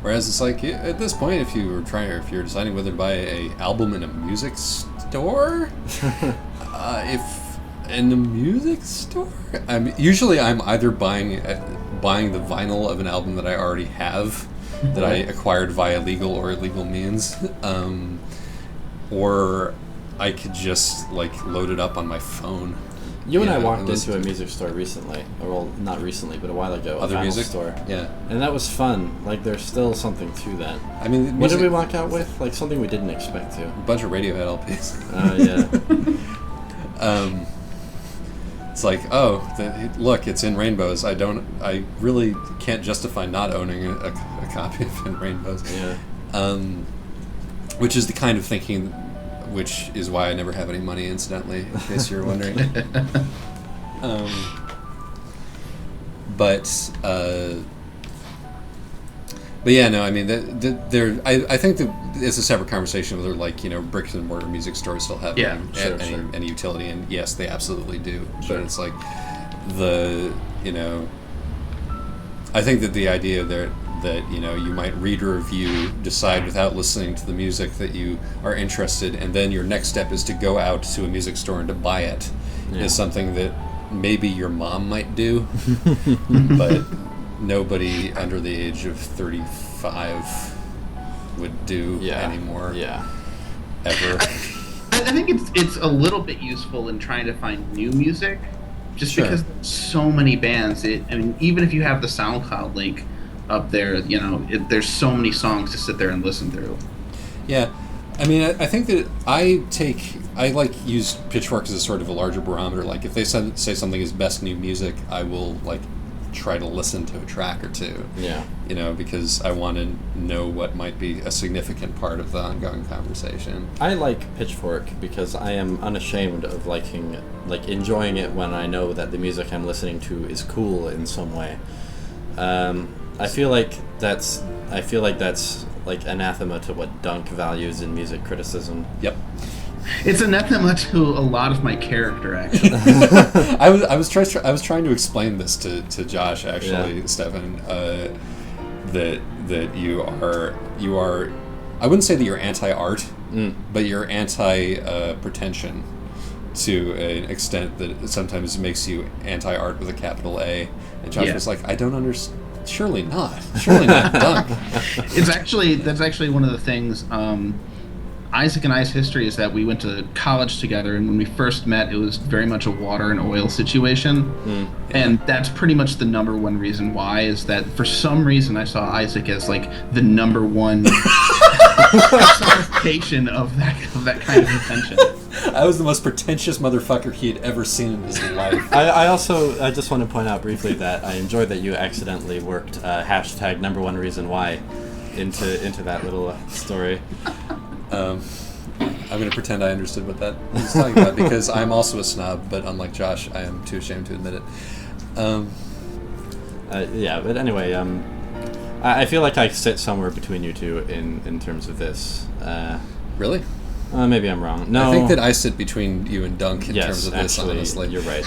Whereas it's like at this point, if you're deciding whether to buy a album in a music store, if in a music store, I'm either buying the vinyl of an album that I already have, that I acquired via legal or illegal means, or I could just like load it up on my phone. You and I walked into a music store recently, or well, not recently, but a while ago. Other a vinyl music store. Yeah, and that was fun. Like, there's still something to that. I mean, what did we walk out with? Like something we didn't expect to. A bunch of Radiohead LPs. Yeah. It's like, look, it's in Rainbows. I really can't justify not owning a copy of In Rainbows. Yeah. Which is the kind of thinking, which is why I never have any money, incidentally, in case you're wondering. But yeah, no, I mean, I think that it's a separate conversation whether, like, bricks and mortar music stores still have any utility, and yes, they absolutely do. Sure. But it's like I think that the idea that you might read a review, decide without listening to the music that you are interested, and then your next step is to go out to a music store and to buy it, is something that maybe your mom might do, but nobody under the age of 35 would do anymore. Yeah. I Ever. think it's a little bit useful in trying to find new music, just because there's so many bands. I mean, even if you have the SoundCloud link up there, there's so many songs to sit there and listen through. Yeah. I mean, I think that I use Pitchfork as a sort of a larger barometer. Like, if they say something is best new music, I will, like, try to listen to a track or two. Yeah. Because I want to know what might be a significant part of the ongoing conversation. I like Pitchfork because I am unashamed of enjoying it when I know that the music I'm listening to is cool in some way. I feel like that's like anathema to what Dunk values in music criticism. Yep. It's anathema to a lot of my character, actually. I was trying to explain this to Josh, actually, Stefan, that you are I wouldn't say that you're anti-art, but you're anti-pretension to an extent that it sometimes makes you anti-art with a capital A. And Josh was like, I don't understand. Surely not Dunk. That's actually one of the things. Isaac and I's history is that we went to college together, and when we first met, it was very much a water and oil situation. And that's pretty much the number one reason why, is that for some reason I saw Isaac as like the number one personification of that kind of attention. I was the most pretentious motherfucker he had ever seen in his life. I just want to point out briefly that I enjoyed that you accidentally worked hashtag number one reason why into that little story. I'm going to pretend I understood what that was talking about, because I'm also a snob, but unlike Josh, I am too ashamed to admit it. But anyway, I feel like I sit somewhere between you two in terms of this. Really? Maybe I'm wrong. No, I think that I sit between you and Dunk in terms of this, honestly. You're right.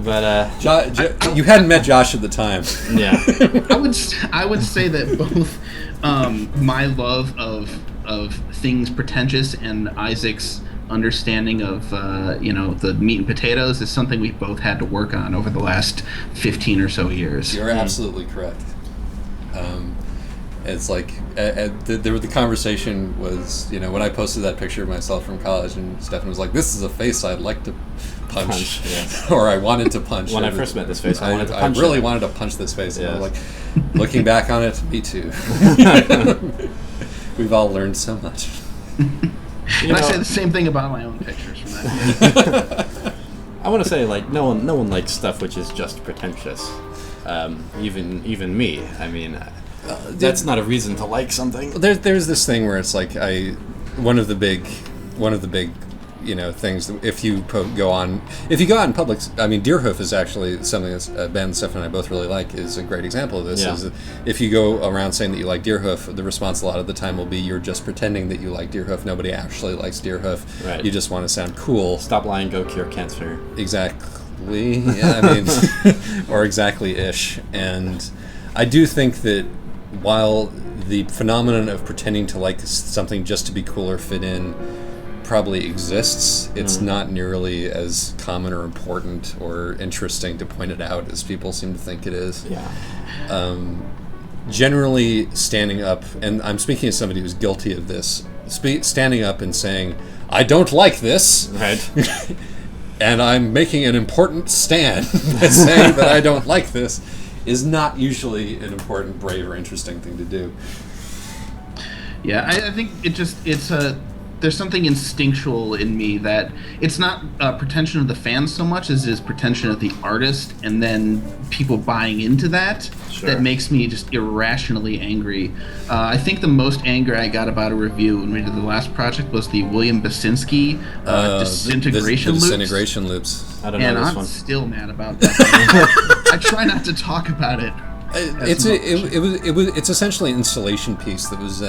But you hadn't met Josh at the time. Yeah. I would say that both my love of things pretentious and Isaac's understanding of the meat and potatoes is something we've both had to work on over the last 15 or so years. You're absolutely correct. It's like the conversation was, when I posted that picture of myself from college, and Stefan was like, "This is a face I'd like to punch." Yes. Or I wanted to punch. When I first met this face, I wanted to punch. I really wanted to punch this face. And I was like, looking back on it, me too. We've all learned so much. And I say the same thing about my own pictures from that. I want to say, like, no one likes stuff which is just pretentious. Even me. I mean, that's not a reason to like something. There's this thing where it's like one of the big things that if you go out in public, I mean, Deerhoof is actually something that's Ben, Steph, and I both really like, is a great example of this. Yeah. Is if you go around saying that you like Deerhoof, the response a lot of the time will be you're just pretending that you like Deerhoof. Nobody actually likes Deerhoof. Right. You just want to sound cool. Stop lying, go cure cancer. Exactly. Yeah, I mean, or exactly-ish. And I do think that while the phenomenon of pretending to like something just to be cool or fit in probably exists, it's not nearly as common or important or interesting to point it out as people seem to think it is. Yeah. Generally, standing up, and I'm speaking as somebody who's guilty of this, standing up and saying, I don't like this, Right. and I'm making an important stand by saying that I don't like this, is not usually an important, brave, or interesting thing to do. Yeah, I think there's something instinctual in me that it's not pretension of the fans so much as it is pretension of the artist, and then people buying into that. Sure. That makes me just irrationally angry. I think the most anger I got about a review when we did the last project was the William Basinski disintegration the loops. disintegration loops. I don't know And this I'm one. still mad about that. I try not to talk about it. It's essentially an installation piece that was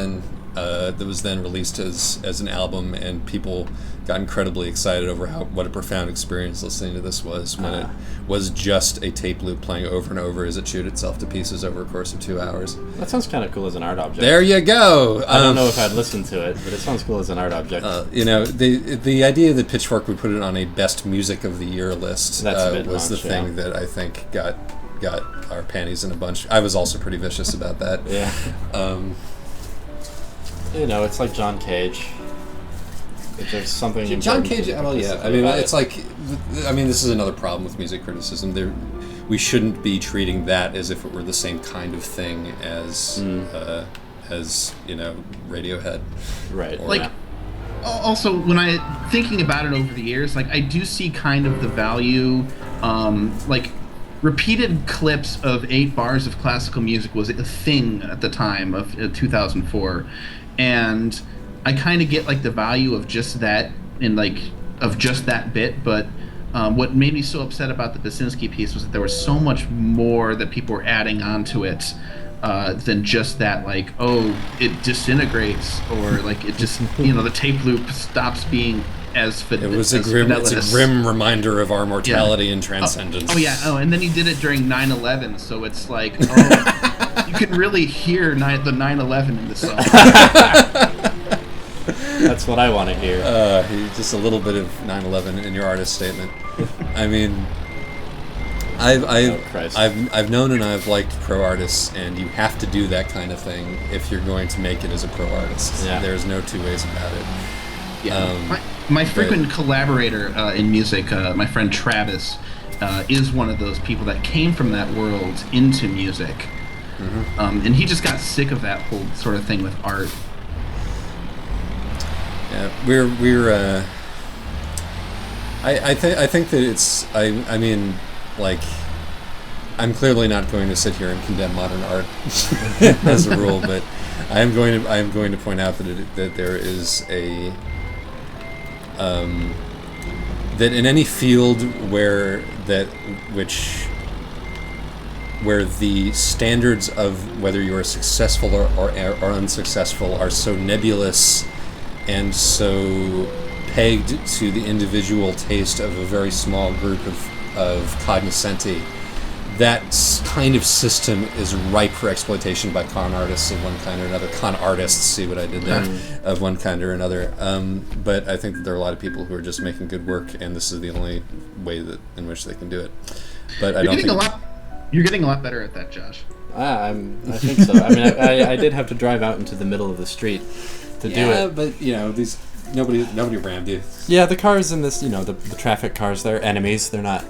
then released as an album, and people got incredibly excited over what a profound experience listening to this was when it was just a tape loop playing over and over as it chewed itself to pieces over a course of 2 hours. That sounds kind of cool as an art object. There you go. I don't know if I'd listen to it, but it sounds cool as an art object. The idea that Pitchfork would put it on a best music of the year list was the thing that I think got our panties in a bunch. I was also pretty vicious about that. Yeah. It's like John Cage. If there's something John Cage, well, yeah. I mean, it's like, this is another problem with music criticism. We shouldn't be treating that as if it were the same kind of thing as Radiohead. Right. Also, when I thinking about it over the years, like, I do see kind of the value, repeated clips of 8 bars of classical music was a thing at the time of 2004, and I kind of get like the value of just that of just that bit, but what made me so upset about the Basinski piece was that there was so much more that people were adding onto it than just that, like, oh, it disintegrates, or like it just the tape loop stops being as it's a grim reminder of our mortality and transcendence. And then he did it during 9/11, so it's like, you can really hear the 9/11 in the song. That's what I want to hear. Just a little bit of 9/11 in your artist statement. I mean, I've known and I've liked pro artists, and you have to do that kind of thing if you're going to make it as a pro artist. Yeah. There's no two ways about it. Yeah. My frequent collaborator in music, my friend Travis, is one of those people that came from that world into music. Mm-hmm. And he just got sick of that whole sort of thing with art. Yeah, we're. I think that it's. I mean, like, I'm clearly not going to sit here and condemn modern art as a rule, but I am going to point out that there is a. That in any field where the standards of whether you are successful or unsuccessful are so nebulous and so pegged to the individual taste of a very small group of cognoscenti, that kind of system is ripe for exploitation by con artists of one kind or another. Con artists, see what I did there, of one kind or another. But I think that there are a lot of people who are just making good work, and this is the only way in which they can do it. But You're getting a lot better at that, Josh. I think so. I mean, I did have to drive out into the middle of the street to do it. Yeah, but these nobody rammed you. Yeah, the cars in this, the traffic cars, they're enemies. They're not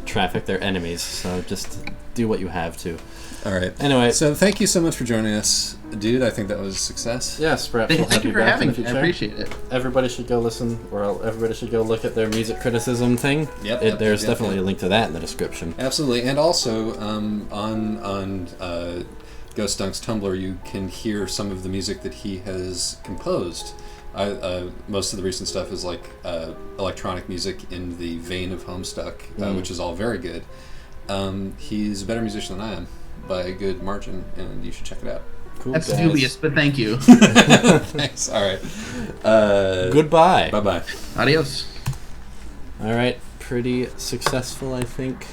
traffic. They're enemies. So just do what you have to. All right. Anyway, so thank you so much for joining us, dude. I think that was a success. Yes, perhaps we'll have Thank you for back having in the me. I future. appreciate it. Everybody should go listen, or everybody should go look at their music criticism thing. There's definitely a link to that in the description. Absolutely, and also on Ghost Dunk's Tumblr, you can hear some of the music that he has composed. Most of the recent stuff is like electronic music in the vein of Homestuck, which is all very good. He's a better musician than I am by a good margin, and you should check it out. Cool, That's guys. dubious, but thank you. Thanks. All right. Goodbye. Bye-bye. Adios. All right. Pretty successful, I think.